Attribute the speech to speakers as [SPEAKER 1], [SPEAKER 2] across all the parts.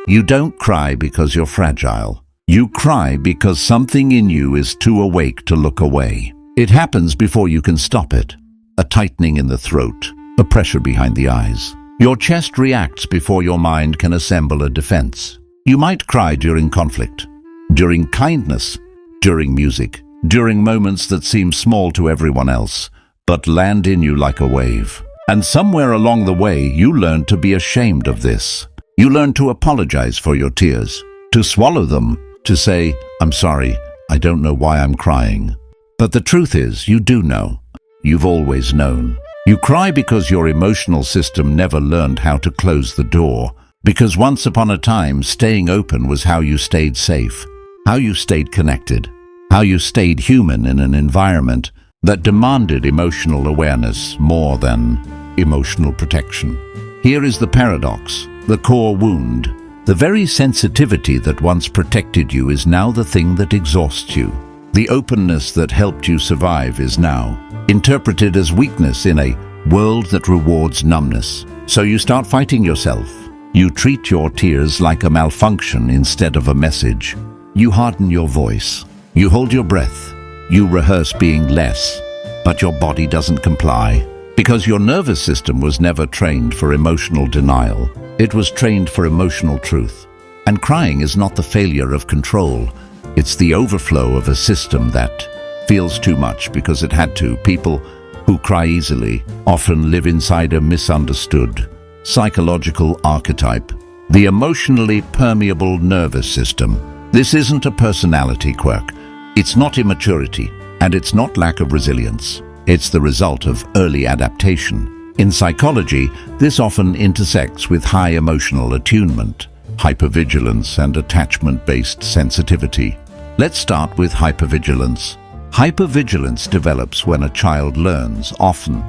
[SPEAKER 1] You don't cry because you're fragile. You cry because something in you is too awake to look away. It happens before you can stop it. A tightening in the throat, a pressure behind the eyes. Your chest reacts before your mind can assemble a defense. You might cry during conflict, during kindness, during music, during moments that seem small to everyone else, but land in you like a wave. And somewhere along the way, you learn to be ashamed of this. You learn to apologize for your tears, to swallow them, to say, "I'm sorry, I don't know why I'm crying." But the truth is, you do know. You've always known. You cry because your emotional system never learned how to close the door. Because once upon a time, staying open was how you stayed safe, how you stayed connected, how you stayed human in an environment that demanded emotional awareness more than emotional protection. Here is the paradox, the core wound. The very sensitivity that once protected you is now the thing that exhausts you. The openness that helped you survive is now interpreted as weakness in a world that rewards numbness. So you start fighting yourself. You treat your tears like a malfunction instead of a message. You harden your voice. You hold your breath. You rehearse being less, but your body doesn't comply. Because your nervous system was never trained for emotional denial. It was trained for emotional truth. And crying is not the failure of control. It's the overflow of a system that feels too much because it had to. People who cry easily often live inside a misunderstood psychological archetype, the emotionally permeable nervous system. This isn't a personality quirk. It's not immaturity, and it's not lack of resilience. It's the result of early adaptation. In psychology, this often intersects with high emotional attunement, hypervigilance, and attachment-based sensitivity. Let's start with hypervigilance. Hypervigilance develops when a child learns, often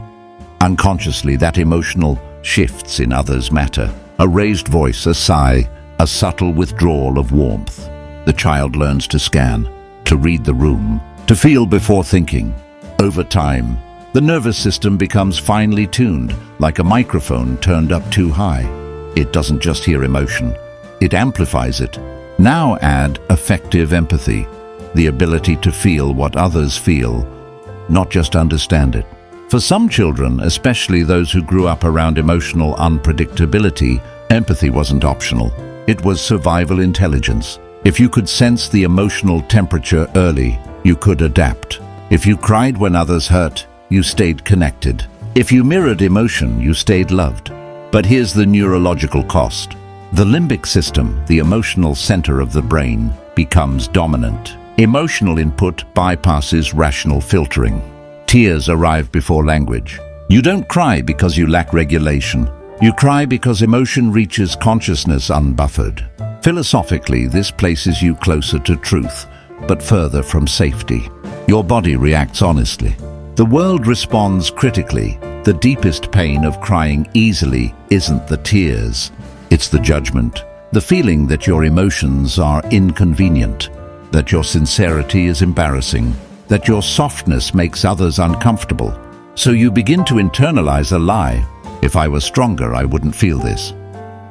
[SPEAKER 1] unconsciously, that emotional shifts in others matter. A raised voice, a sigh, a subtle withdrawal of warmth. The child learns to scan, to read the room, to feel before thinking. Over time, the nervous system becomes finely tuned, like a microphone turned up too high. It doesn't just hear emotion, it amplifies it. Now add affective empathy, the ability to feel what others feel, not just understand it. For some children, especially those who grew up around emotional unpredictability, empathy wasn't optional. It was survival intelligence. If you could sense the emotional temperature early, you could adapt. If you cried when others hurt, you stayed connected. If you mirrored emotion, you stayed loved. But here's the neurological cost. The limbic system, the emotional center of the brain, becomes dominant. Emotional input bypasses rational filtering. Tears arrive before language. You don't cry because you lack regulation. You cry because emotion reaches consciousness unbuffered. Philosophically, this places you closer to truth, but further from safety. Your body reacts honestly. The world responds critically. The deepest pain of crying easily isn't the tears. It's the judgment, the feeling that your emotions are inconvenient, that your sincerity is embarrassing, that your softness makes others uncomfortable. So you begin to internalize a lie. If I were stronger, I wouldn't feel this.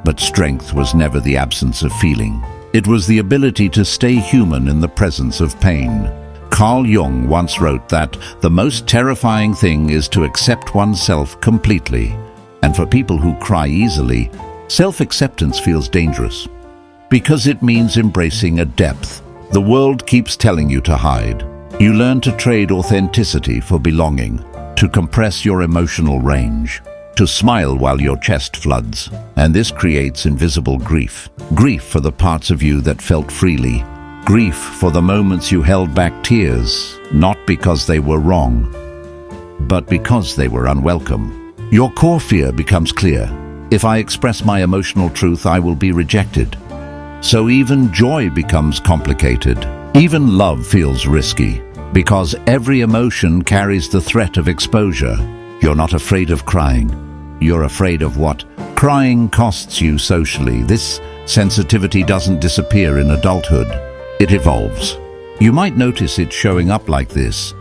[SPEAKER 1] But strength was never the absence of feeling. It was the ability to stay human in the presence of pain. Carl Jung once wrote that the most terrifying thing is to accept oneself completely. And for people who cry easily, self-acceptance feels dangerous. Because it means embracing a depth the world keeps telling you to hide. You learn to trade authenticity for belonging, to compress your emotional range, to smile while your chest floods. And this creates invisible grief. Grief for the parts of you that felt freely. Grief for the moments you held back tears, not because they were wrong, but because they were unwelcome. Your core fear becomes clear. If I express my emotional truth, I will be rejected. So even joy becomes complicated. Even love feels risky, because every emotion carries the threat of exposure. You're not afraid of crying. You're afraid of what crying costs you socially. This sensitivity doesn't disappear in adulthood. It evolves. You might notice it showing up like this.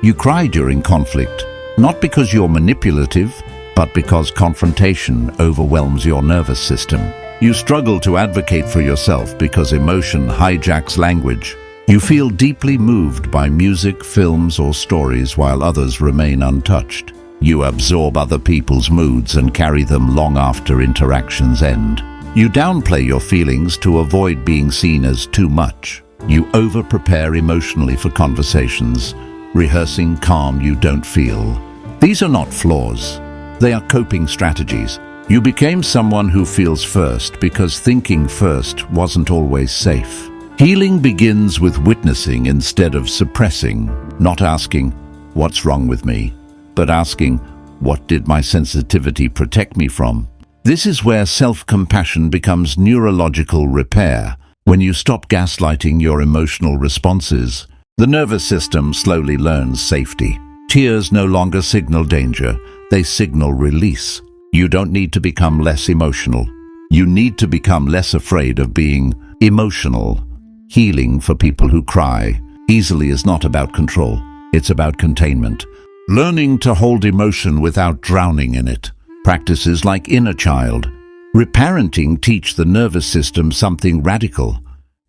[SPEAKER 1] You cry during conflict, not because you're manipulative, but because confrontation overwhelms your nervous system. You struggle to advocate for yourself because emotion hijacks language. You feel deeply moved by music, films, or stories while others remain untouched. You absorb other people's moods and carry them long after interactions end. You downplay your feelings to avoid being seen as too much. You over-prepare emotionally for conversations, rehearsing calm you don't feel. These are not flaws. They are coping strategies. You became someone who feels first because thinking first wasn't always safe. Healing begins with witnessing instead of suppressing, not asking, "What's wrong with me?" but asking, "What did my sensitivity protect me from?" This is where self-compassion becomes neurological repair. When you stop gaslighting your emotional responses, the nervous system slowly learns safety. Tears no longer signal danger, they signal release. You don't need to become less emotional. You need to become less afraid of being emotional. Healing for people who cry easily is not about control. It's about containment. Learning to hold emotion without drowning in it. Practices like inner child. Reparenting teach the nervous system something radical.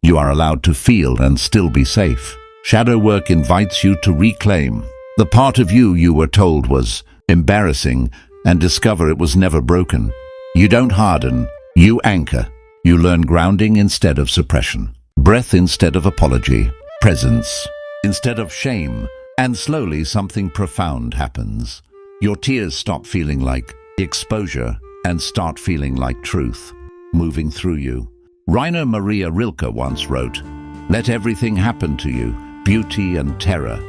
[SPEAKER 1] You are allowed to feel and still be safe. Shadow work invites you to reclaim the part of you were told was embarrassing and discover it was never broken. You don't harden, you anchor. You learn grounding instead of suppression. Breath instead of apology, presence instead of shame, and slowly something profound happens. Your tears stop feeling like exposure and start feeling like truth, moving through you. Rainer Maria Rilke once wrote, "Let everything happen to you, beauty and terror.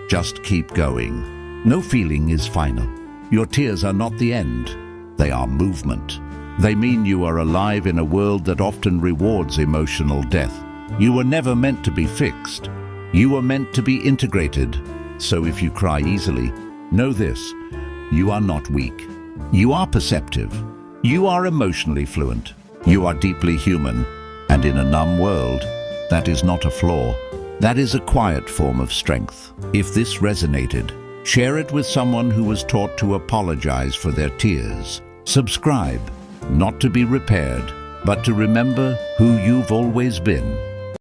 [SPEAKER 1] Just keep going. No feeling is final. Your tears are not the end. They are movement. They mean you are alive in a world that often rewards emotional death. You were never meant to be fixed. You were meant to be integrated. So if you cry easily, know this: you are not weak. You are perceptive. You are emotionally fluent. You are deeply human. And in a numb world, that is not a flaw. That is a quiet form of strength. If this resonated, share it with someone who was taught to apologize for their tears. Subscribe, not to be repaired, but to remember who you've always been.